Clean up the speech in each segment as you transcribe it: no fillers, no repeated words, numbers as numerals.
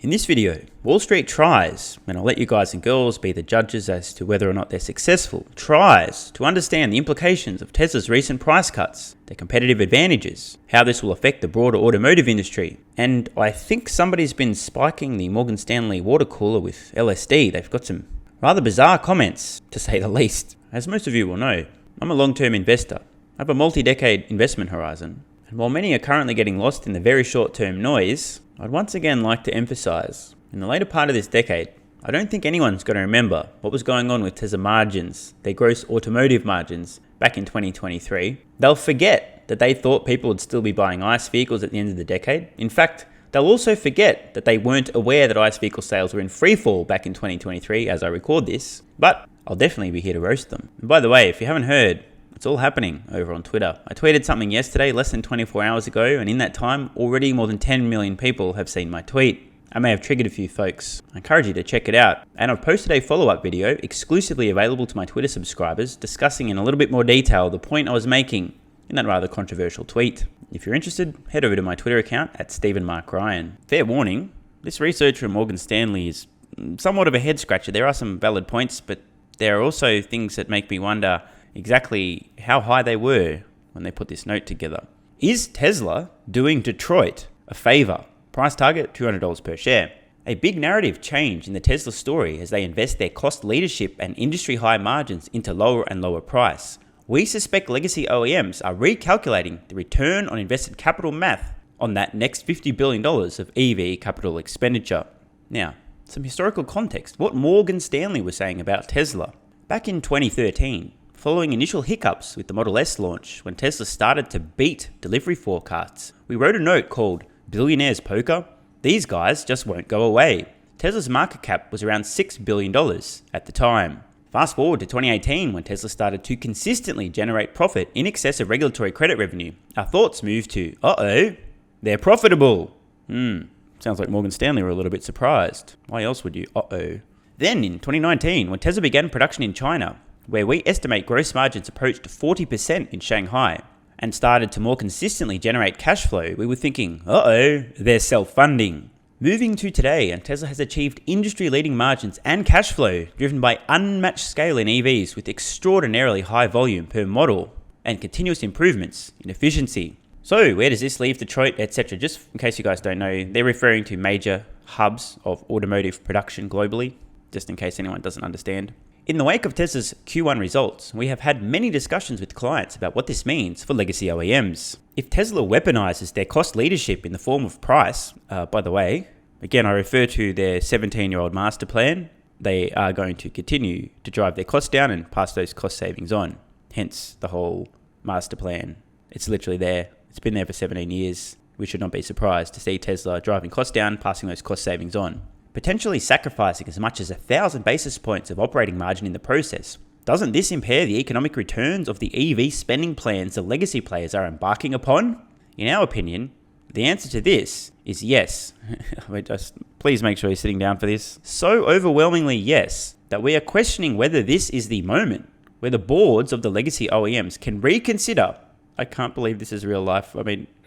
In this video, Wall Street tries, and I'll let you guys and girls be the judges as to whether or not they're successful, tries to understand the implications of Tesla's recent price cuts, their competitive advantages, how this will affect the broader automotive industry, and I think somebody's been spiking the Morgan Stanley water cooler with LSD. They've got some rather bizarre comments, to say the least. As most of you will know, I'm a long-term investor. I have a multi-decade investment horizon, and while many are currently getting lost in the very short-term noise, I'd once again like to emphasize, in the later part of this decade, I don't think anyone's going to remember what was going on with Tesla margins, their gross automotive margins, back in 2023. They'll forget that they thought people would still be buying ICE vehicles at the end of the decade. In fact, they'll also forget that they weren't aware that ICE vehicle sales were in freefall back in 2023 as I record this, but I'll definitely be here to roast them. And by the way, if you haven't heard, it's all happening over on Twitter. I tweeted something yesterday, less than 24 hours ago, and in that time, already more than 10 million people have seen my tweet. I may have triggered a few folks. I encourage you to check it out. And I've posted a follow-up video exclusively available to my Twitter subscribers, discussing in a little bit more detail the point I was making in that rather controversial tweet. If you're interested, head over to my Twitter account at StephenMarkRyan. Fair warning, this research from Morgan Stanley is somewhat of a head-scratcher. There are some valid points, but there are also things that make me wonder exactly how high they were when they put this note together. Is Tesla doing Detroit a favor? Price target, $200 per share. A big narrative change in the Tesla story as they invest their cost leadership and industry high margins into lower and lower price. We suspect legacy OEMs are recalculating the return on invested capital math on that next $50 billion of EV capital expenditure. Now, some historical context. What Morgan Stanley was saying about Tesla. Back in 2013, following initial hiccups with the Model S launch, when Tesla started to beat delivery forecasts, we wrote a note called Billionaires Poker. These guys just won't go away. Tesla's market cap was around $6 billion at the time. Fast forward to 2018, when Tesla started to consistently generate profit in excess of regulatory credit revenue. Our thoughts moved to, they're profitable. Sounds like Morgan Stanley were a little bit surprised. Why else would you, Then in 2019, when Tesla began production in China, where we estimate gross margins approached 40% in Shanghai, and started to more consistently generate cash flow, we were thinking, they're self-funding. Moving to today, and Tesla has achieved industry-leading margins and cash flow driven by unmatched scale in EVs with extraordinarily high volume per model and continuous improvements in efficiency. So where does this leave Detroit, etc.? Just in case you guys don't know, they're referring to major hubs of automotive production globally, just in case anyone doesn't understand. In the wake of Tesla's Q1 results, we have had many discussions with clients about what this means for legacy OEMs. If Tesla weaponizes their cost leadership in the form of price, by the way, again, I refer to their 17-year-old master plan, they are going to continue to drive their costs down and pass those cost savings on. Hence the whole master plan. It's literally there. It's been there for 17 years. We should not be surprised to see Tesla driving costs down, passing those cost savings on. Potentially sacrificing as much as 1,000 basis points of operating margin in the process. Doesn't this impair the economic returns of the EV spending plans the legacy players are embarking upon? In our opinion, the answer to this is yes. Please make sure you're sitting down for this. So overwhelmingly yes, that we are questioning whether this is the moment where the boards of the legacy OEMs can reconsider, I can't believe this is real life,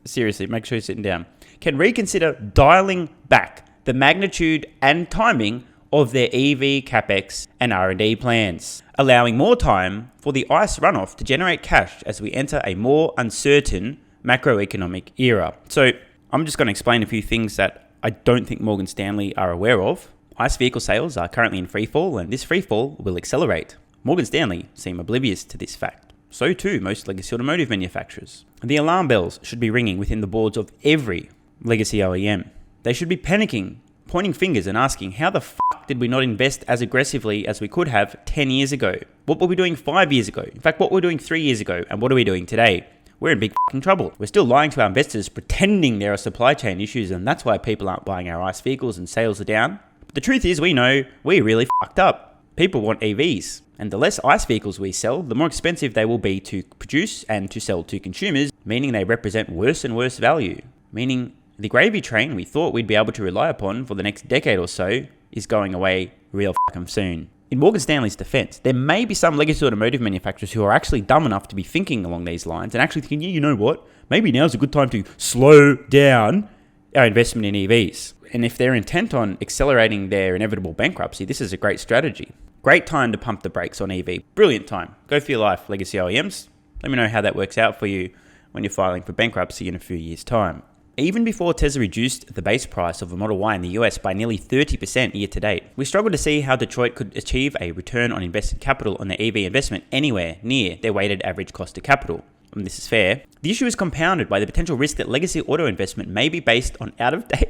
seriously, make sure you're sitting down, can reconsider dialing back the magnitude and timing of their EV capex and R&D plans, allowing more time for the ICE runoff to generate cash as we enter a more uncertain macroeconomic era. So I'm just going to explain a few things that I don't think Morgan Stanley are aware of. ICE vehicle sales are currently in freefall, and this freefall will accelerate. Morgan Stanley seem oblivious to this fact. So too most legacy automotive manufacturers. The alarm bells should be ringing within the boards of every legacy OEM. They should be panicking, pointing fingers and asking, how the fuck did we not invest as aggressively as we could have 10 years ago? What were we doing 5 years ago? In fact, what were we doing 3 years ago? And what are we doing today? We're in big fucking trouble. We're still lying to our investors, pretending there are supply chain issues, and that's why people aren't buying our ICE vehicles and sales are down. But the truth is, we know we really fucked up. People want EVs. And the less ICE vehicles we sell, the more expensive they will be to produce and to sell to consumers, meaning they represent worse and worse value. Meaning the gravy train we thought we'd be able to rely upon for the next decade or so is going away real fucking soon. In Morgan Stanley's defense, there may be some legacy automotive manufacturers who are actually dumb enough to be thinking along these lines and actually thinking, yeah, you know what? Maybe now's a good time to slow down our investment in EVs. And if they're intent on accelerating their inevitable bankruptcy, this is a great strategy. Great time to pump the brakes on EV. Brilliant time. Go for your life, legacy OEMs. Let me know how that works out for you when you're filing for bankruptcy in a few years' time. Even before Tesla reduced the base price of a Model Y in the US by nearly 30% year to date, we struggled to see how Detroit could achieve a return on invested capital on their EV investment anywhere near their weighted average cost of capital. And this is fair. The issue is compounded by the potential risk that legacy auto investment may be based on out-of-date,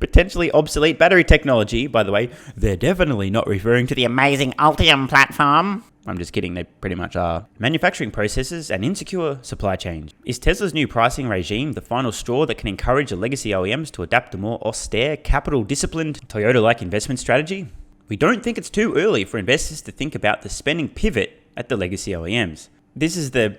potentially obsolete battery technology. By the way, they're definitely not referring to the amazing Ultium platform. I'm just kidding, they pretty much are. Manufacturing processes and insecure supply chains. Is Tesla's new pricing regime the final straw that can encourage the legacy OEMs to adapt a more austere, capital-disciplined, Toyota-like investment strategy? We don't think it's too early for investors to think about the spending pivot at the legacy OEMs. This is this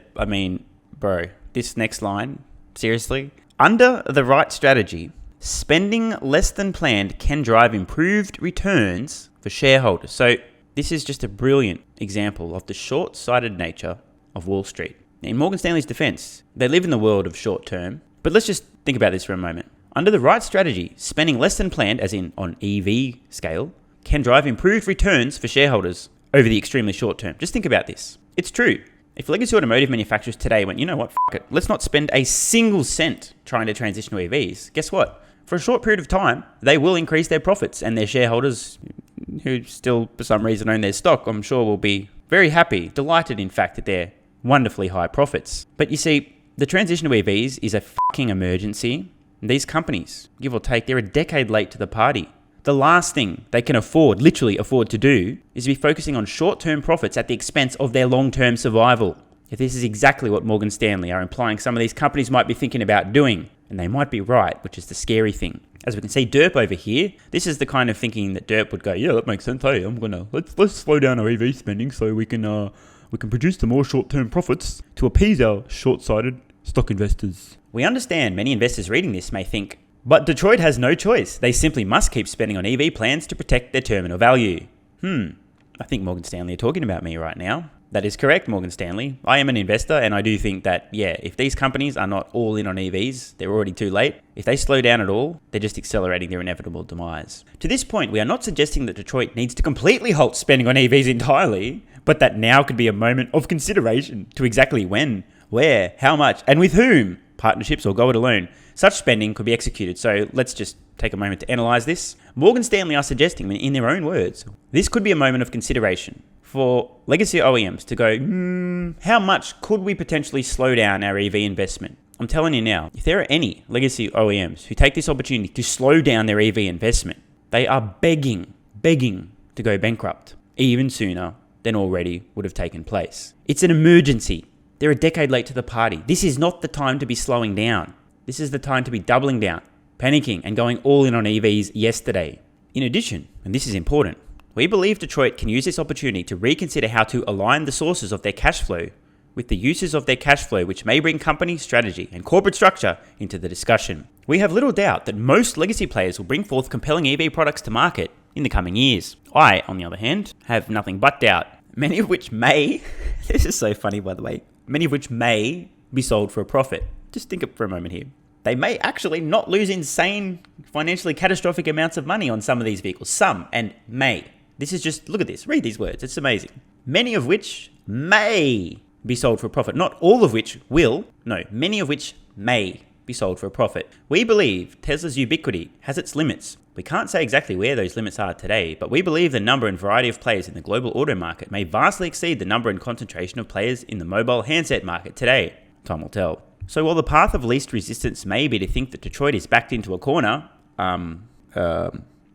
next line, seriously. Under the right strategy, spending less than planned can drive improved returns for shareholders. So this is just a brilliant example of the short-sighted nature of Wall Street. In Morgan Stanley's defense, they live in the world of short-term, but let's just think about this for a moment. Under the right strategy, spending less than planned, as in on EV scale, can drive improved returns for shareholders over the extremely short term. Just think about this. It's true. If legacy automotive manufacturers today went, you know what, f*** it, let's not spend a single cent trying to transition to EVs, guess what? For a short period of time, they will increase their profits, and their shareholders, who still for some reason own their stock, I'm sure will be very happy, delighted in fact at their wonderfully high profits. But you see, the transition to EVs is a fucking emergency. And these companies, give or take, they're a decade late to the party. The last thing they can literally afford to do, is be focusing on short-term profits at the expense of their long-term survival. If this is exactly what Morgan Stanley are implying some of these companies might be thinking about doing, and they might be right, which is the scary thing. As we can see, Derp over here, this is the kind of thinking that Derp would go, yeah, that makes sense. Hey, let's slow down our EV spending so we can produce some more short-term profits to appease our short-sighted stock investors. We understand many investors reading this may think, but Detroit has no choice. They simply must keep spending on EV plans to protect their terminal value. I think Morgan Stanley are talking about me right now. That is correct, Morgan Stanley. I am an investor, and I do think that, if these companies are not all in on EVs, they're already too late. If they slow down at all, they're just accelerating their inevitable demise. To this point, we are not suggesting that Detroit needs to completely halt spending on EVs entirely, but that now could be a moment of consideration to exactly when, where, how much, and with whom, partnerships or go it alone, such spending could be executed. So let's just take a moment to analyze this. Morgan Stanley are suggesting, in their own words, this could be a moment of consideration for legacy OEMs to go, how much could we potentially slow down our EV investment? I'm telling you now, if there are any legacy OEMs who take this opportunity to slow down their EV investment, they are begging to go bankrupt even sooner than already would have taken place. It's an emergency. They're a decade late to the party. This is not the time to be slowing down. This is the time to be doubling down, panicking, and going all in on EVs yesterday. In addition, and this is important, we believe Detroit can use this opportunity to reconsider how to align the sources of their cash flow with the uses of their cash flow, which may bring company strategy and corporate structure into the discussion. We have little doubt that most legacy players will bring forth compelling EV products to market in the coming years. I, on the other hand, have nothing but doubt, many of which may, this is so funny by the way, many of which may be sold for a profit. Just think for a moment here. They may actually not lose insane, financially catastrophic amounts of money on some of these vehicles. Some, and may. This is just, look at this, read these words, it's amazing. Many of which may be sold for a profit. Not all of which will, no, many of which may be sold for a profit. We believe Tesla's ubiquity has its limits. We can't say exactly where those limits are today, but we believe the number and variety of players in the global auto market may vastly exceed the number and concentration of players in the mobile handset market today. Time will tell. So while the path of least resistance may be to think that Detroit is backed into a corner,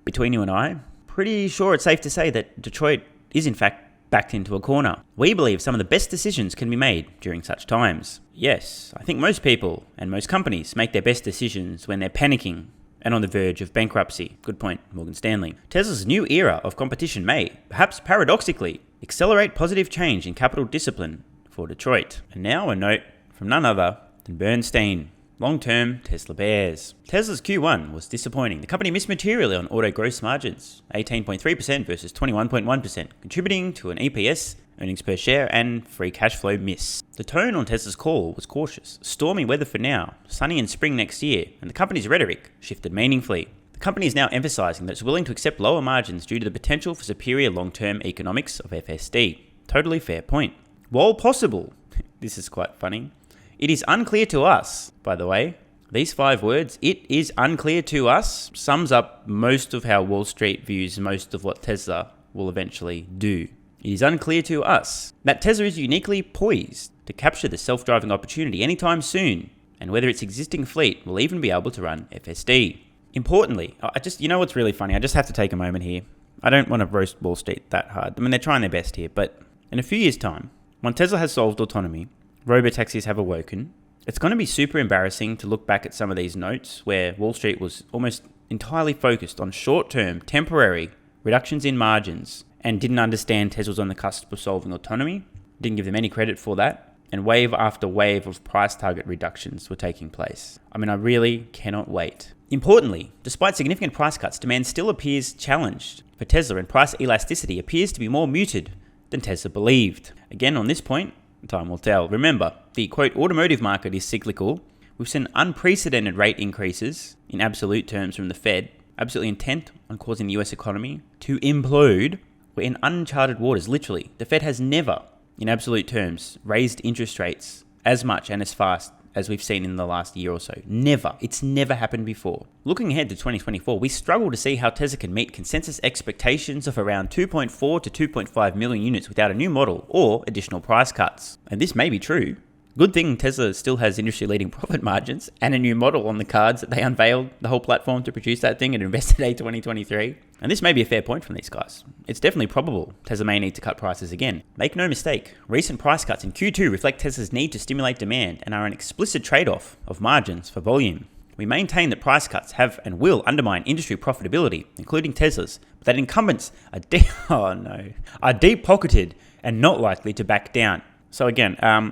between you and I, pretty sure it's safe to say that Detroit is in fact backed into a corner. We believe some of the best decisions can be made during such times. Yes, I think most people and most companies make their best decisions when they're panicking and on the verge of bankruptcy. Good point, Morgan Stanley. Tesla's new era of competition may, perhaps paradoxically, accelerate positive change in capital discipline for Detroit. And now a note from none other than Bernstein. Long-term Tesla bears. Tesla's Q1 was disappointing. The company missed materially on auto gross margins, 18.3% versus 21.1%, contributing to an EPS earnings per share, and free cash flow miss. The tone on Tesla's call was cautious. Stormy weather for now, sunny in spring next year, and the company's rhetoric shifted meaningfully. The company is now emphasizing that it's willing to accept lower margins due to the potential for superior long-term economics of FSD. Totally fair point. While possible, this is quite funny, it is unclear to us, by the way, these 5 words, it is unclear to us, sums up most of how Wall Street views most of what Tesla will eventually do. It is unclear to us that Tesla is uniquely poised to capture the self-driving opportunity anytime soon, and whether its existing fleet will even be able to run FSD. Importantly, you know what's really funny? I just have to take a moment here. I don't want to roast Wall Street that hard. I mean, they're trying their best here, but in a few years' time, when Tesla has solved autonomy, robotaxis have awoken, it's going to be super embarrassing to look back at some of these notes where Wall Street was almost entirely focused on short-term, temporary reductions in margins and didn't understand Tesla was on the cusp of solving autonomy, didn't give them any credit for that, and wave after wave of price target reductions were taking place. I mean, I really cannot wait. Importantly, despite significant price cuts, demand still appears challenged for Tesla, and price elasticity appears to be more muted than Tesla believed. Again, on this point, time will tell. Remember, the quote automotive market is cyclical. We've seen unprecedented rate increases in absolute terms from the Fed, absolutely intent on causing the US economy to implode. We're in uncharted waters, literally. The Fed has never, in absolute terms, raised interest rates as much and as fast as we've seen in the last year or so. Never. It's never happened before. Looking ahead to 2024, we struggle to see how Tesla can meet consensus expectations of around 2.4 to 2.5 million units without a new model or additional price cuts. And this may be true. Good thing Tesla still has industry-leading profit margins and a new model on the cards that they unveiled the whole platform to produce that thing at Investor Day 2023. And this may be a fair point from these guys. It's definitely probable Tesla may need to cut prices again. Make no mistake, recent price cuts in Q2 reflect Tesla's need to stimulate demand and are an explicit trade-off of margins for volume. We maintain that price cuts have and will undermine industry profitability, including Tesla's, but that incumbents are deep-pocketed and not likely to back down. So again, I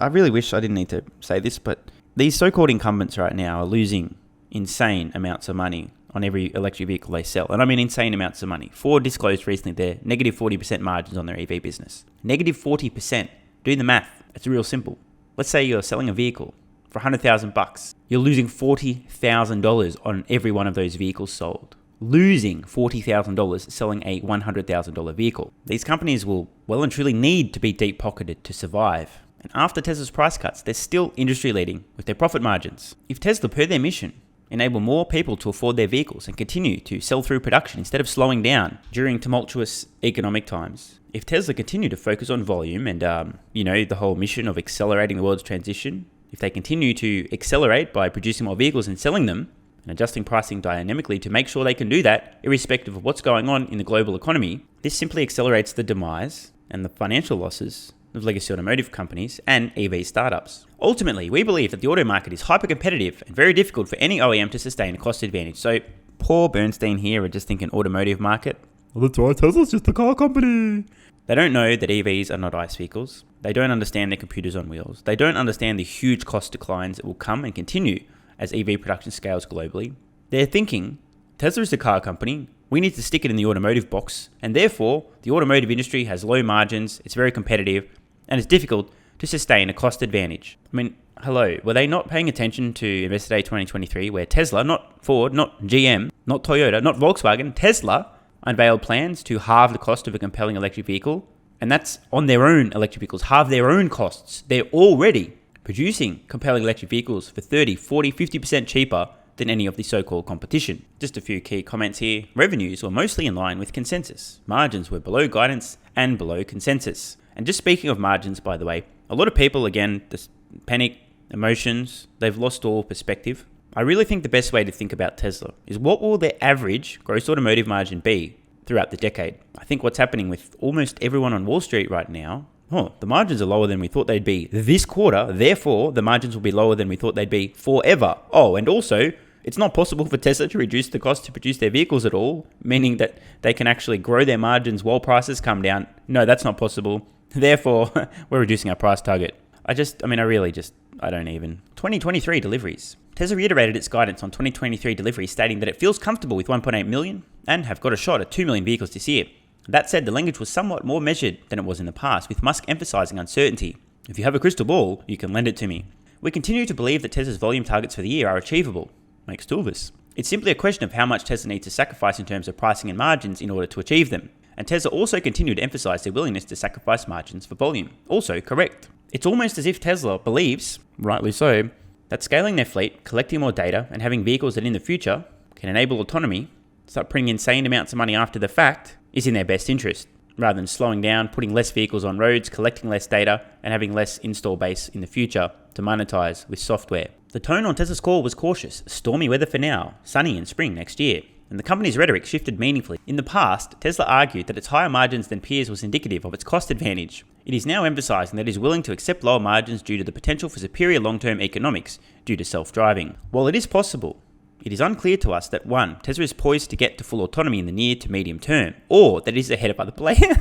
really wish I didn't need to say this, but these so-called incumbents right now are losing insane amounts of money on every electric vehicle they sell. And I mean insane amounts of money. Ford disclosed recently their negative 40% margins on their EV business. Negative 40%. Doing the math, it's real simple. Let's say you're selling a vehicle for $100,000. You're losing $40,000 on every one of those vehicles sold. Losing $40,000 selling a $100,000 vehicle. These companies will well and truly need to be deep-pocketed to survive. And after Tesla's price cuts, they're still industry-leading with their profit margins. If Tesla, per their mission, enable more people to afford their vehicles and continue to sell through production instead of slowing down during tumultuous economic times, if Tesla continue to focus on volume and, the whole mission of accelerating the world's transition, if they continue to accelerate by producing more vehicles and selling them, and adjusting pricing dynamically to make sure they can do that, irrespective of what's going on in the global economy, this simply accelerates the demise and the financial losses of legacy automotive companies and EV startups. Ultimately, we believe that the auto market is hyper-competitive and very difficult for any OEM to sustain a cost advantage. So, poor Bernstein here are just thinking automotive market. Well, that's right, Tesla's just a car company. They don't know that EVs are not ICE vehicles. They don't understand their computers on wheels. They don't understand the huge cost declines that will come and continue as EV production scales globally. They're thinking, Tesla is a car company, we need to stick it in the automotive box, and therefore, the automotive industry has low margins, it's very competitive, and it's difficult to sustain a cost advantage. I mean, hello, were they not paying attention to Investor Day 2023, where Tesla, not Ford, not GM, not Toyota, not Volkswagen, Tesla unveiled plans to halve the cost of a compelling electric vehicle, and that's on their own electric vehicles, halve their own costs. They're already producing compelling electric vehicles for 30, 40, 50% cheaper than any of the so-called competition. Just a few key comments here. Revenues were mostly in line with consensus. Margins were below guidance and below consensus. And just speaking of margins, by the way, a lot of people, again, just panic, emotions, they've lost all perspective. I really think the best way to think about Tesla is what will their average gross automotive margin be throughout the decade? I think what's happening with almost everyone on Wall Street right now, the margins are lower than we thought they'd be this quarter, therefore the margins will be lower than we thought they'd be forever. And also, it's not possible for Tesla to reduce the cost to produce their vehicles at all, meaning that they can actually grow their margins while prices come down. No, that's not possible. Therefore, we're reducing our price target. I don't even. 2023 deliveries. Tesla reiterated its guidance on 2023 deliveries, stating that it feels comfortable with 1.8 million and have got a shot at 2 million vehicles this year. That said, the language was somewhat more measured than it was in the past, with Musk emphasizing uncertainty. If you have a crystal ball, you can lend it to me. We continue to believe that Tesla's volume targets for the year are achievable. Makes two of us. It's simply a question of how much Tesla needs to sacrifice in terms of pricing and margins in order to achieve them. And Tesla also continued to emphasize their willingness to sacrifice margins for volume. Also correct. It's almost as if Tesla believes, rightly so, that scaling their fleet, collecting more data, and having vehicles that in the future can enable autonomy, start putting insane amounts of money after the fact, is in their best interest, rather than slowing down, putting less vehicles on roads, collecting less data, and having less install base in the future to monetize with software. The tone on Tesla's call was cautious, stormy weather for now, sunny in spring next year, and the company's rhetoric shifted meaningfully. In the past, Tesla argued that its higher margins than peers was indicative of its cost advantage. It is now emphasizing that it is willing to accept lower margins due to the potential for superior long-term economics due to self-driving. While it is possible, it is unclear to us that 1. Tesla is poised to get to full autonomy in the near to medium term, or that it is ahead of other players.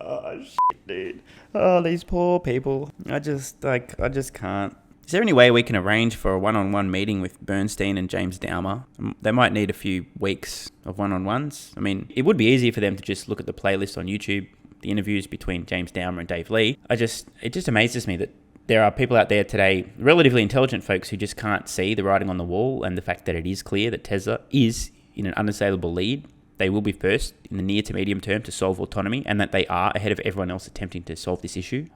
Oh shit, dude. Oh, these poor people. I just can't. Is there any way we can arrange for a one-on-one meeting with Bernstein and James Dowmer? They might need a few weeks of one-on-ones. I mean, it would be easy for them to just look at the playlist on YouTube, the interviews between James Dowmer and Dave Lee. It just amazes me that there are people out there today, relatively intelligent folks, who just can't see the writing on the wall and the fact that it is clear that Tesla is in an unassailable lead. They will be first in the near to medium term to solve autonomy, and that they are ahead of everyone else attempting to solve this issue.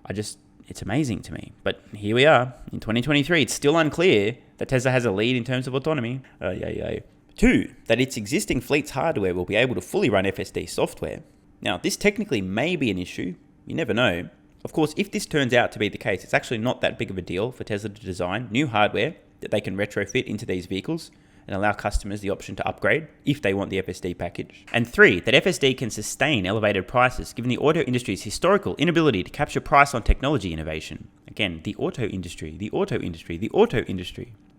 It's amazing to me. But here we are in 2023. It's still unclear that Tesla has a lead in terms of autonomy. 2, that its existing fleet's hardware will be able to fully run FSD software. Now, this technically may be an issue. You never know. Of course, if this turns out to be the case, it's actually not that big of a deal for Tesla to design new hardware that they can retrofit into these vehicles and allow customers the option to upgrade if they want the FSD package. And 3, that FSD can sustain elevated prices given the auto industry's historical inability to capture price on technology innovation. Again, the auto industry.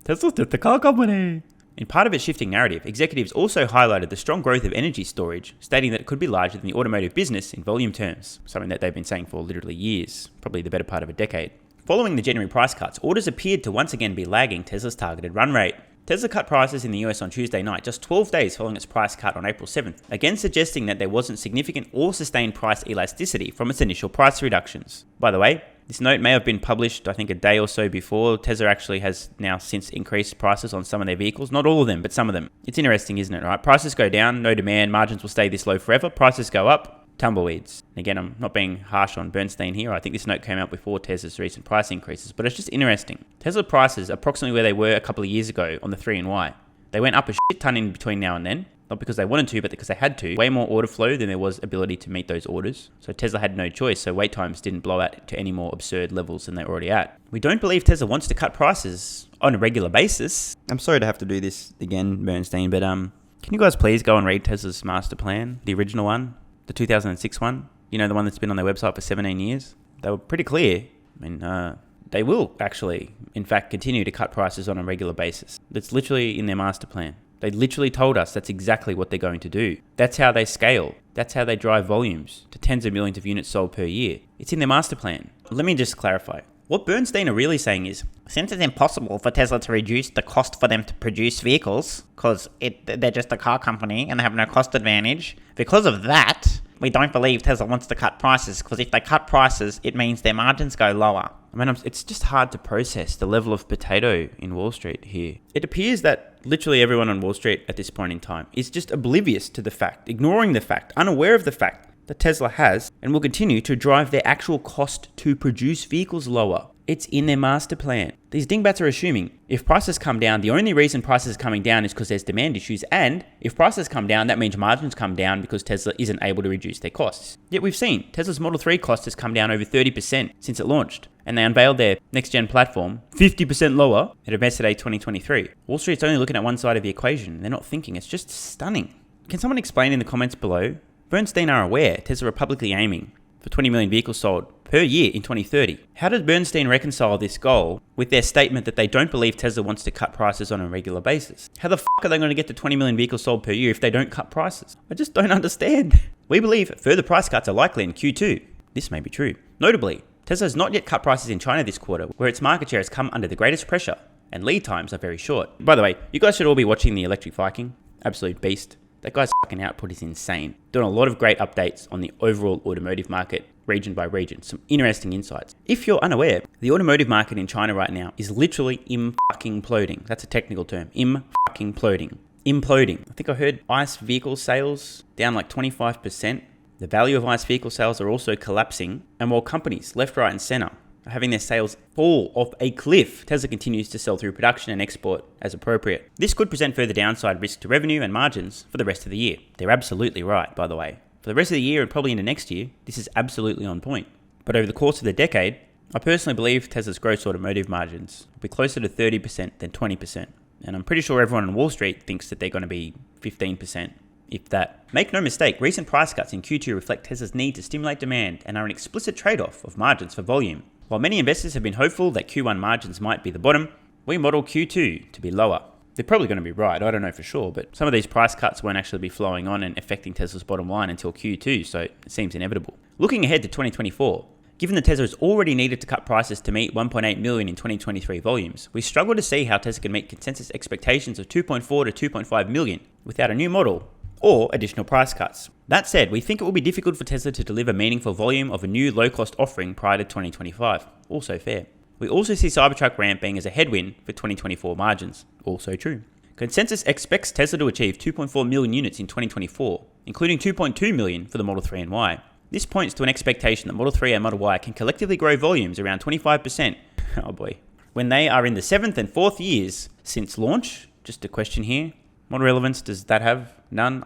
Tesla's just the car company. In part of its shifting narrative, executives also highlighted the strong growth of energy storage, stating that it could be larger than the automotive business in volume terms, something that they've been saying for literally years, probably the better part of a decade. Following the January price cuts, orders appeared to once again be lagging Tesla's targeted run rate. Tesla cut prices in the US on Tuesday night, just 12 days following its price cut on April 7th, again suggesting that there wasn't significant or sustained price elasticity from its initial price reductions. By the way, this note may have been published, I think, a day or so before. Tesla actually has now since increased prices on some of their vehicles. Not all of them, but some of them. It's interesting, isn't it, right? Prices go down, no demand, margins will stay this low forever. Prices go up, tumbleweeds. And again, I'm not being harsh on Bernstein here. I think this note came out before Tesla's recent price increases, but it's just interesting. Tesla prices are approximately where they were a couple of years ago on the 3 and Y. They went up a shit ton in between now and then. Not because they wanted to, but because they had to. Way more order flow than there was ability to meet those orders. So Tesla had no choice, so wait times didn't blow out to any more absurd levels than they're already at. We don't believe Tesla wants to cut prices on a regular basis. I'm sorry to have to do this again, Bernstein, but can you guys please go and read Tesla's master plan, the original one, the 2006 one? You know, the one that's been on their website for 17 years? They were pretty clear. I mean, they will actually, in fact, continue to cut prices on a regular basis. That's literally in their master plan. They literally told us that's exactly what they're going to do. That's how they scale. That's how they drive volumes to tens of millions of units sold per year. It's in their master plan. Let me just clarify. What Bernstein are really saying is, since it's impossible for Tesla to reduce the cost for them to produce vehicles, because they're just a car company and they have no cost advantage, because of that, we don't believe Tesla wants to cut prices, because if they cut prices, it means their margins go lower. I mean, it's just hard to process the level of potato in Wall Street here. It appears that literally everyone on Wall Street at this point in time is just oblivious to the fact, ignoring the fact, unaware of the fact that Tesla has and will continue to drive their actual cost to produce vehicles lower. It's in their master plan. These dingbats are assuming if prices come down, the only reason prices are coming down is because there's demand issues, and if prices come down, that means margins come down because Tesla isn't able to reduce their costs. Yet we've seen Tesla's Model 3 cost has come down over 30% since it launched, and they unveiled their next-gen platform 50% lower at Investor Day 2023. Wall Street's only looking at one side of the equation. They're not thinking. It's just stunning. Can someone explain in the comments below? Bernstein are aware Tesla are publicly aiming for 20 million vehicles sold per year in 2030. How does Bernstein reconcile this goal with their statement that they don't believe Tesla wants to cut prices on a regular basis? How the are they going to get to 20 million vehicles sold per year if they don't cut prices? I just don't understand. We believe further price cuts are likely in Q2. This may be true. Notably, Tesla has not yet cut prices in China this quarter, where its market share has come under the greatest pressure and lead times are very short. By the way, you guys should all be watching the Electric Viking. Absolute beast. That guy's fucking output is insane. Doing a lot of great updates on the overall automotive market, region by region. Some interesting insights. If you're unaware, the automotive market in China right now is literally imploding. That's a technical term. Imploding. I think I heard ICE vehicle sales down like 25%. The value of ICE vehicle sales are also collapsing. And while companies left, right, and center are having their sales fall off a cliff, Tesla continues to sell through production and export as appropriate. This could present further downside risk to revenue and margins for the rest of the year. They're absolutely right, by the way. For the rest of the year and probably into next year, this is absolutely on point. But over the course of the decade, I personally believe Tesla's gross automotive margins will be closer to 30% than 20%. And I'm pretty sure everyone on Wall Street thinks that they're going to be 15%, if that. Make no mistake, recent price cuts in Q2 reflect Tesla's need to stimulate demand and are an explicit trade-off of margins for volume. While many investors have been hopeful that Q1 margins might be the bottom, we model Q2 to be lower. They're probably going to be right, I don't know for sure, but some of these price cuts won't actually be flowing on and affecting Tesla's bottom line until Q2, so it seems inevitable. Looking ahead to 2024, given that Tesla has already needed to cut prices to meet 1.8 million in 2023 volumes, we struggle to see how Tesla can meet consensus expectations of 2.4 to 2.5 million without a new model or additional price cuts. That said, we think it will be difficult for Tesla to deliver meaningful volume of a new low-cost offering prior to 2025. Also fair. We also see Cybertruck ramping as a headwind for 2024 margins. Also true. Consensus expects Tesla to achieve 2.4 million units in 2024, including 2.2 million for the Model 3 and Y. This points to an expectation that Model 3 and Model Y can collectively grow volumes around 25%. Oh boy. When they are in the 7th and 4th years since launch. Just a question here. What relevance does that have? None.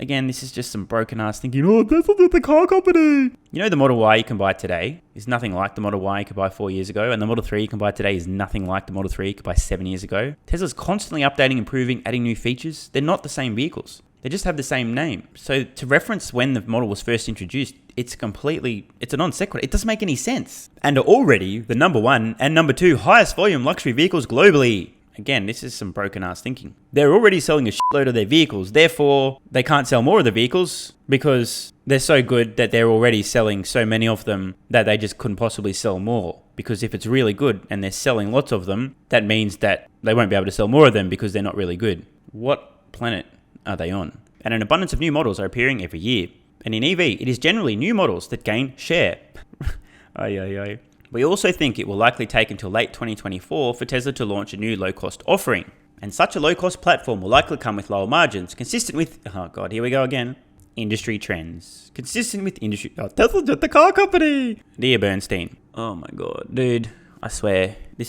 Again, this is just some broken ass thinking, oh, that's not the car company. You know, the Model Y you can buy today is nothing like the Model Y you could buy 4 years ago, and the Model 3 you can buy today is nothing like the Model 3 you could buy 7 years ago. Tesla's constantly updating, improving, adding new features. They're not the same vehicles. They just have the same name. So to reference when the model was first introduced, it's a non sequitur. It doesn't make any sense. And are already the number 1 and number 2 highest volume luxury vehicles globally. Again, this is some broken ass thinking. They're already selling a shitload of their vehicles. Therefore, they can't sell more of the vehicles because they're so good that they're already selling so many of them that they just couldn't possibly sell more. Because if it's really good and they're selling lots of them, that means that they won't be able to sell more of them because they're not really good. What planet are they on? And an abundance of new models are appearing every year. And in EV, it is generally new models that gain share. We also think it will likely take until late 2024 for Tesla to launch a new low-cost offering. And such a low-cost platform will likely come with lower margins, consistent with, oh god, here we go again, industry trends. Consistent with industry, Tesla's just the car company! Dear Bernstein. Oh my god, dude, I swear, this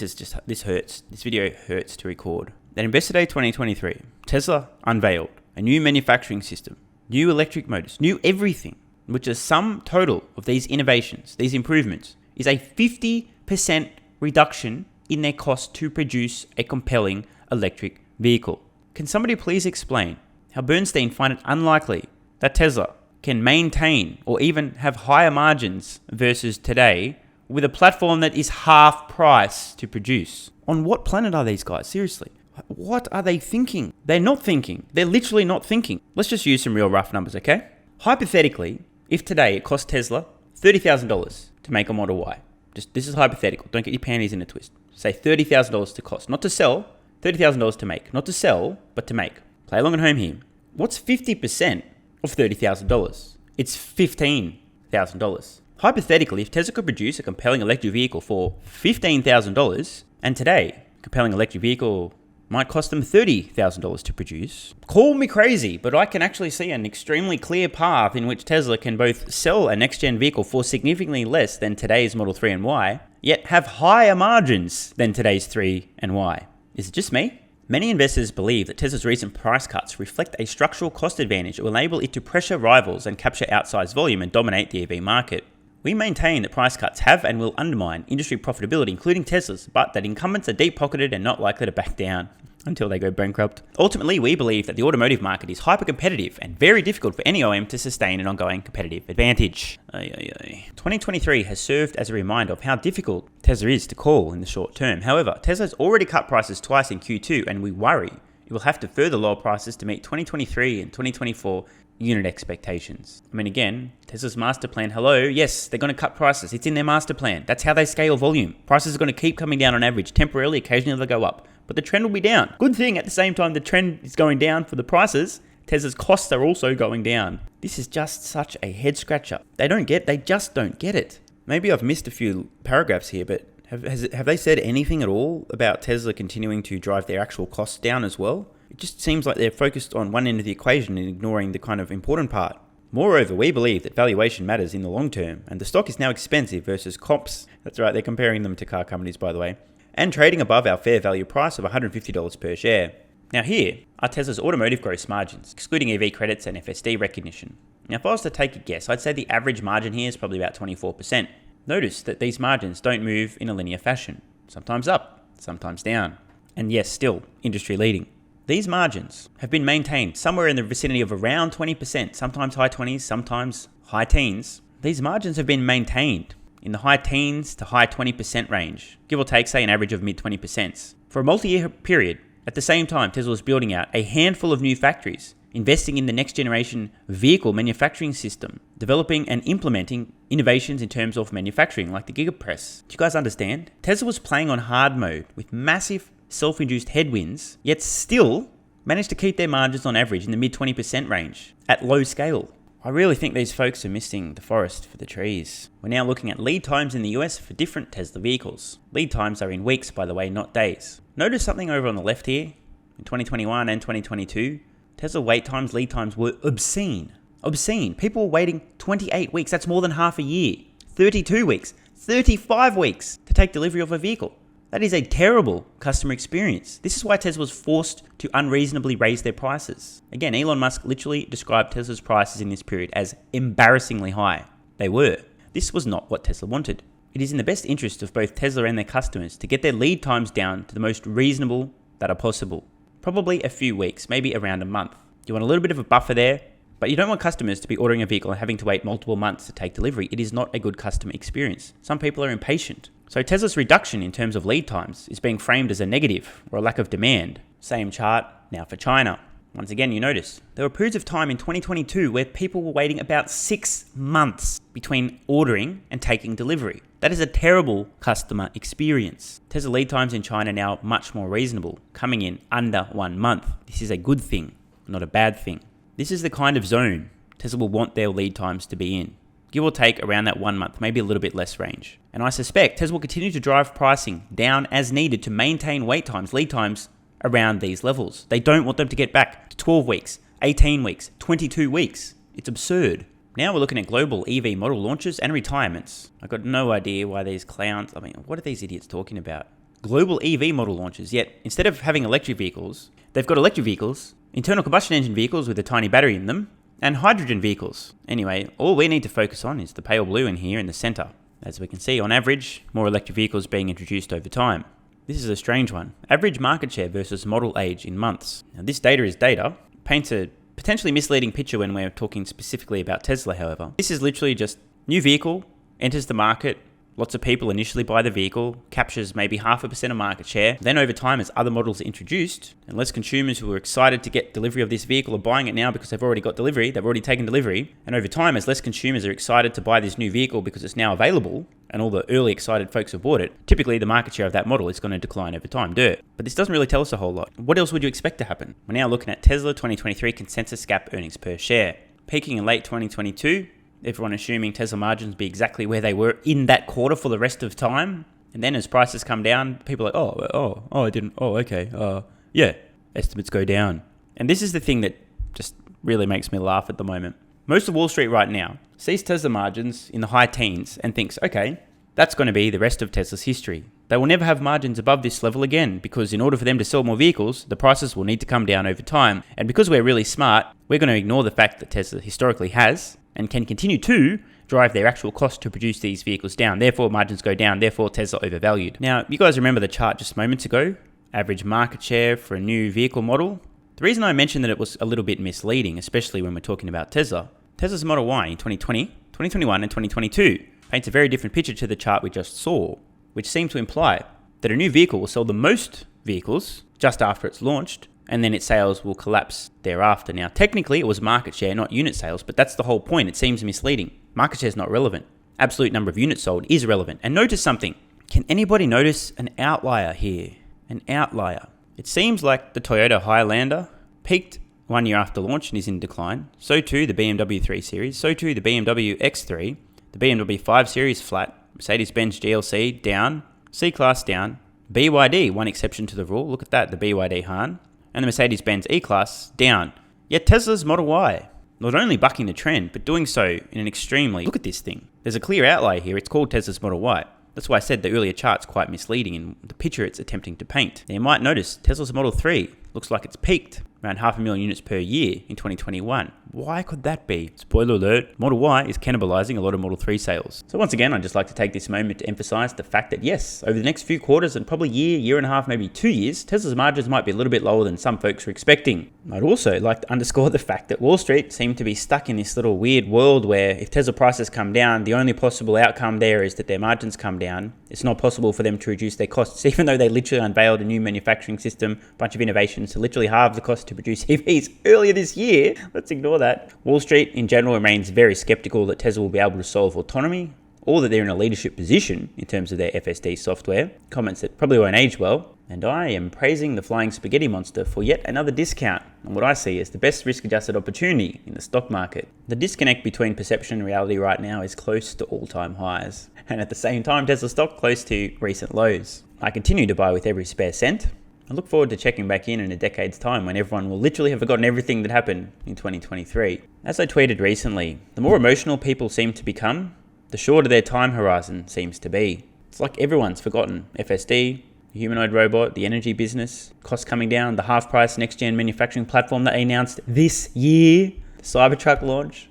hurts. This video hurts to record. At Investor Day 2023, Tesla unveiled a new manufacturing system, new electric motors, new everything, which is sum total of these innovations, these improvements, is a 50% reduction in their cost to produce a compelling electric vehicle. Can somebody please explain how Bernstein find it unlikely that Tesla can maintain or even have higher margins versus today with a platform that is half price to produce? On what planet are these guys? Seriously. What are they thinking? They're not thinking. They're literally not thinking. Let's just use some real rough numbers, okay? Hypothetically, if today it cost Tesla $30,000 to make a Model Y. This is hypothetical. Don't get your panties in a twist. Say $30,000 to cost. Not to sell, $30,000 to make. Not to sell, but to make. Play along at home here. What's 50% of $30,000? It's $15,000. Hypothetically, if Tesla could produce a compelling electric vehicle for $15,000, and today, a compelling electric vehicle might cost them $30,000 to produce. Call me crazy, but I can actually see an extremely clear path in which Tesla can both sell a next-gen vehicle for significantly less than today's Model 3 and Y, yet have higher margins than today's 3 and Y. Is it just me? Many investors believe that Tesla's recent price cuts reflect a structural cost advantage that will enable it to pressure rivals and capture outsized volume and dominate the EV market. We maintain that price cuts have and will undermine industry profitability, including Tesla's, but that incumbents are deep-pocketed and not likely to back down until they go bankrupt. Ultimately, we believe that the automotive market is hyper-competitive and very difficult for any OEM to sustain an ongoing competitive advantage. 2023 has served as a reminder of how difficult Tesla is to call in the short term. However, Tesla has already cut prices twice in Q2, and we worry it will have to further lower prices to meet 2023 and 2024 unit expectations. I mean, again, Tesla's master plan, yes, they're going to cut prices. It's in their master plan. That's how they scale volume. Prices are going to keep coming down on average. Temporarily, occasionally they'll go up, but the trend will be down. Good thing at the same time the trend is going down for the prices, Tesla's costs are also going down. This is just such a head scratcher. They just don't get it. Maybe I've missed a few paragraphs here, but have they said anything at all about Tesla continuing to drive their actual costs down as well? It just seems like they're focused on one end of the equation and ignoring the kind of important part. Moreover, we believe that valuation matters in the long term, and the stock is now expensive versus comps. That's right, they're comparing them to car companies, by the way, and trading above our fair value price of $150 per share. Now here are Tesla's automotive gross margins, excluding EV credits and FSD recognition. Now if I was to take a guess, I'd say the average margin here is probably about 24%. Notice that these margins don't move in a linear fashion, sometimes up, sometimes down, and yes, still industry leading. These margins have been maintained somewhere in the vicinity of around 20%, sometimes high 20s, sometimes high teens. These margins have been maintained in the high teens to high 20% range, give or take, say, an average of mid 20%. For a multi-year period, at the same time, Tesla was building out a handful of new factories, investing in the next generation vehicle manufacturing system, developing and implementing innovations in terms of manufacturing, like the Gigapress. Do you guys understand? Tesla was playing on hard mode with massive self-induced headwinds, yet still managed to keep their margins on average in the mid 20% range at low scale. I really think these folks are missing the forest for the trees. We're now looking at lead times in the US for different Tesla vehicles. Lead times are in weeks, by the way, not days. Notice something over on the left here. In 2021 and 2022, Tesla wait times, lead times were obscene. Obscene. People were waiting 28 weeks. That's more than half a year. 32 weeks. 35 weeks to take delivery of a vehicle. That is a terrible customer experience. This is why Tesla was forced to unreasonably raise their prices. Again, Elon Musk literally described Tesla's prices in this period as embarrassingly high. They were. This was not what Tesla wanted. It is in the best interest of both Tesla and their customers to get their lead times down to the most reasonable that are possible. Probably a few weeks, maybe around a month. You want a little bit of a buffer there, but you don't want customers to be ordering a vehicle and having to wait multiple months to take delivery. It is not a good customer experience. Some people are impatient. So Tesla's reduction in terms of lead times is being framed as a negative or a lack of demand. Same chart now for China. Once again, you notice there were periods of time in 2022 where people were waiting about 6 months between ordering and taking delivery. That is a terrible customer experience. Tesla lead times in China now much more reasonable, coming in under 1 month. This is a good thing, not a bad thing. This is the kind of zone Tesla will want their lead times to be in. Give or take around that 1 month, maybe a little bit less range. And I suspect Tesla will continue to drive pricing down as needed to maintain wait times, lead times around these levels. They don't want them to get back to 12 weeks, 18 weeks, 22 weeks. It's absurd. Now we're looking at global EV model launches and retirements. I've got no idea why these clowns, what are these idiots talking about? Global EV model launches, yet instead of having electric vehicles, they've got electric vehicles, internal combustion engine vehicles with a tiny battery in them, and hydrogen vehicles. Anyway, all we need to focus on is the pale blue in here in the center. As we can see, on average, more electric vehicles being introduced over time. This is a strange one. Average market share versus model age in months. Now this data is data. Paints a potentially misleading picture when we're talking specifically about Tesla, however. This is literally just new vehicle, enters the market, lots of people initially buy the vehicle, captures maybe 0.5% of market share. Then over time, as other models are introduced, and less consumers who are excited to get delivery of this vehicle are buying it now because they've already got delivery, they've already taken delivery. And over time, as less consumers are excited to buy this new vehicle because it's now available, and all the early excited folks have bought it, typically the market share of that model is going to decline over time. But this doesn't really tell us a whole lot. What else would you expect to happen? We're now looking at Tesla 2023 consensus GAAP earnings per share. Peaking in late 2022, everyone assuming Tesla margins be exactly where they were in that quarter for the rest of time. And then as prices come down, people are like, yeah, estimates go down. And this is the thing that just really makes me laugh at the moment. Most of Wall Street right now sees Tesla margins in the high teens and thinks, okay, that's going to be the rest of Tesla's history. They will never have margins above this level again because in order for them to sell more vehicles, the prices will need to come down over time. And because we're really smart, we're going to ignore the fact that Tesla historically has and can continue to drive their actual cost to produce these vehicles down. Therefore, margins go down. Therefore, Tesla overvalued. Now, you guys remember the chart just moments ago? Average market share for a new vehicle model. The reason I mentioned that it was a little bit misleading, especially when we're talking about Tesla's Model Y in 2020, 2021, and 2022 paints a very different picture to the chart we just saw, which seemed to imply that a new vehicle will sell the most vehicles just after it's launched, and then its sales will collapse thereafter. Now, technically, it was market share, not unit sales, but that's the whole point. It seems misleading. Market share is not relevant. Absolute number of units sold is relevant. And notice something. Can anybody notice an outlier here? An outlier. It seems like the Toyota Highlander peaked 1 year after launch and is in decline. So too the BMW 3 Series. So too the BMW X3. The BMW 5 Series flat. Mercedes-Benz GLC down. C-Class down. BYD, one exception to the rule. Look at that, the BYD Han. And the Mercedes-Benz E-Class down. Yet Tesla's Model Y, not only bucking the trend, but doing so in an extremely... Look at this thing. There's a clear outlier here. It's called Tesla's Model Y. That's why I said the earlier chart's quite misleading in the picture it's attempting to paint. Now you might notice Tesla's Model 3 looks like it's peaked around 500,000 units per year in 2021. Why could that be? Spoiler alert, Model Y is cannibalizing a lot of Model 3 sales. So once again, I'd just like to take this moment to emphasize the fact that yes, over the next few quarters and probably year and a half, maybe 2 years, Tesla's margins might be a little bit lower than some folks are expecting. I'd also like to underscore the fact that Wall Street seem to be stuck in this little weird world where if Tesla prices come down, the only possible outcome there is that their margins come down. It's not possible for them to reduce their costs, even though they literally unveiled a new manufacturing system, a bunch of innovations to literally halve the cost to produce EVs earlier this year. Let's ignore that. Wall Street in general remains very skeptical that Tesla will be able to solve autonomy or that they're in a leadership position in terms of their FSD software. Comments that probably won't age well. And I am praising the flying spaghetti monster for yet another discount on what I see as the best risk-adjusted opportunity in the stock market. The disconnect between perception and reality right now is close to all-time highs. And at the same time, Tesla stock close to recent lows. I continue to buy with every spare cent. I look forward to checking back in a decade's time when everyone will literally have forgotten everything that happened in 2023. As I tweeted recently, the more emotional people seem to become, the shorter their time horizon seems to be. It's like everyone's forgotten FSD, the humanoid robot, the energy business, costs coming down, the half-price next-gen manufacturing platform that they announced this year, the Cybertruck launch.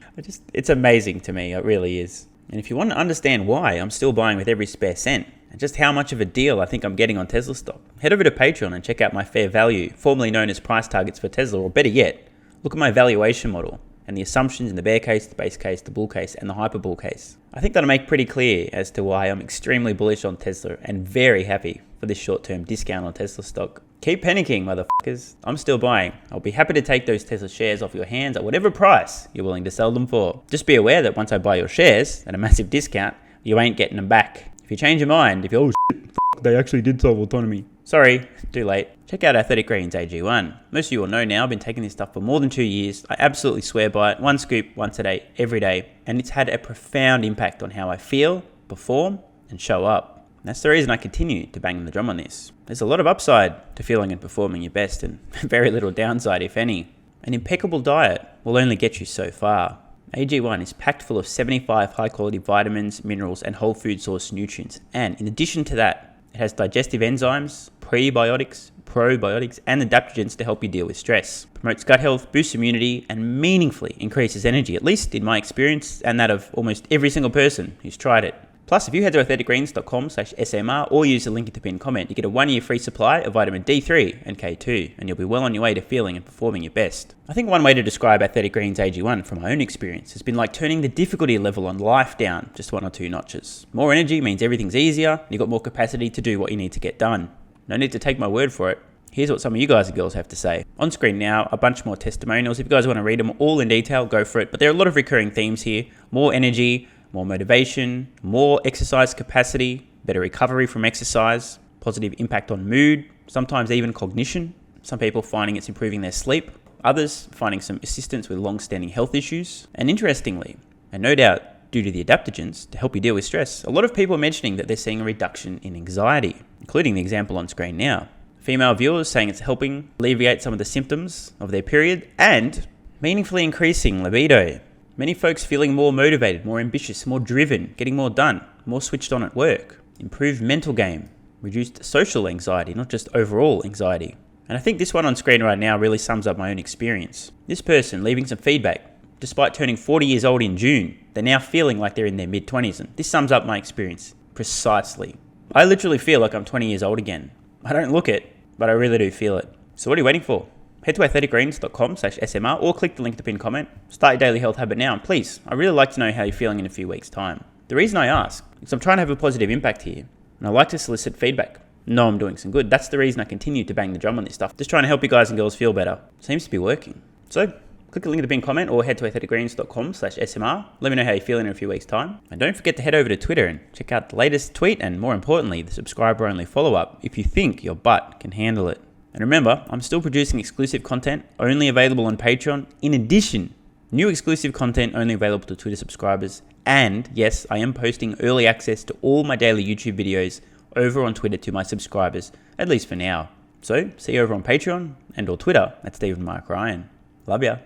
It's amazing to me, it really is. And if you want to understand why I'm still buying with every spare cent, and just how much of a deal I think I'm getting on Tesla stock, head over to Patreon and check out my fair value, formerly known as price targets for Tesla, or better yet, look at my valuation model and the assumptions in the bear case, the base case, the bull case, and the hyperbull case. I think that'll make pretty clear as to why I'm extremely bullish on Tesla and very happy for this short-term discount on Tesla stock. Keep panicking, motherfuckers. I'm still buying. I'll be happy to take those Tesla shares off your hands at whatever price you're willing to sell them for. Just be aware that once I buy your shares at a massive discount, you ain't getting them back. If you change your mind, if you're, oh shit, they actually did solve autonomy. Sorry, too late. Check out Athletic Greens AG1. Most of you will know now, I've been taking this stuff for more than 2 years. I absolutely swear by it. One scoop, once a day, every day. And it's had a profound impact on how I feel, perform, and show up. And that's the reason I continue to bang the drum on this. There's a lot of upside to feeling and performing your best and very little downside, if any. An impeccable diet will only get you so far. AG1 is packed full of 75 high-quality vitamins, minerals, and whole food source nutrients. And in addition to that, it has digestive enzymes, prebiotics, probiotics, and adaptogens to help you deal with stress. Promotes gut health, boosts immunity, and meaningfully increases energy, at least in my experience and that of almost every single person who's tried it. Plus, if you head to athleticgreens.com/SMR or use the link in the pinned comment, you get a 1-year free supply of vitamin D3 and K2, and you'll be well on your way to feeling and performing your best. I think one way to describe Athletic Greens AG1 from my own experience has been like turning the difficulty level on life down just 1 or 2 notches. More energy means everything's easier, and you've got more capacity to do what you need to get done. No need to take my word for it. Here's what some of you guys and girls have to say. On screen now, a bunch more testimonials. If you guys want to read them all in detail, go for it. But there are a lot of recurring themes here. More energy, more motivation, more exercise capacity, better recovery from exercise, positive impact on mood, sometimes even cognition. Some people finding it's improving their sleep, others finding some assistance with long-standing health issues. And interestingly, and no doubt due to the adaptogens to help you deal with stress, a lot of people are mentioning that they're seeing a reduction in anxiety, including the example on screen now. Female viewers saying it's helping alleviate some of the symptoms of their period and meaningfully increasing libido. Many folks feeling more motivated, more ambitious, more driven, getting more done, more switched on at work, improved mental game, reduced social anxiety, not just overall anxiety. And I think this one on screen right now really sums up my own experience. This person leaving some feedback, despite turning 40 years old in June, they're now feeling like they're in their mid-20s. And this sums up my experience precisely. I literally feel like I'm 20 years old again. I don't look it, but I really do feel it. So what are you waiting for? Head to athleticgreens.com/SMR or click the link to pin comment. Start your daily health habit now. And please, I'd really like to know how you're feeling in a few weeks' time. The reason I ask is I'm trying to have a positive impact here, and I like to solicit feedback. No, I'm doing some good. That's the reason I continue to bang the drum on this stuff. Just trying to help you guys and girls feel better. Seems to be working. So click the link to the pinned comment or head to athleticgreens.com/SMR. Let me know how you're feeling in a few weeks' time. And don't forget to head over to Twitter and check out the latest tweet and, more importantly, the subscriber-only follow-up if you think your butt can handle it. And remember, I'm still producing exclusive content only available on Patreon. In addition, new exclusive content only available to Twitter subscribers. And yes, I am posting early access to all my daily YouTube videos over on Twitter to my subscribers, at least for now. So see you over on Patreon and or Twitter at Stephen Mark Ryan. Love ya.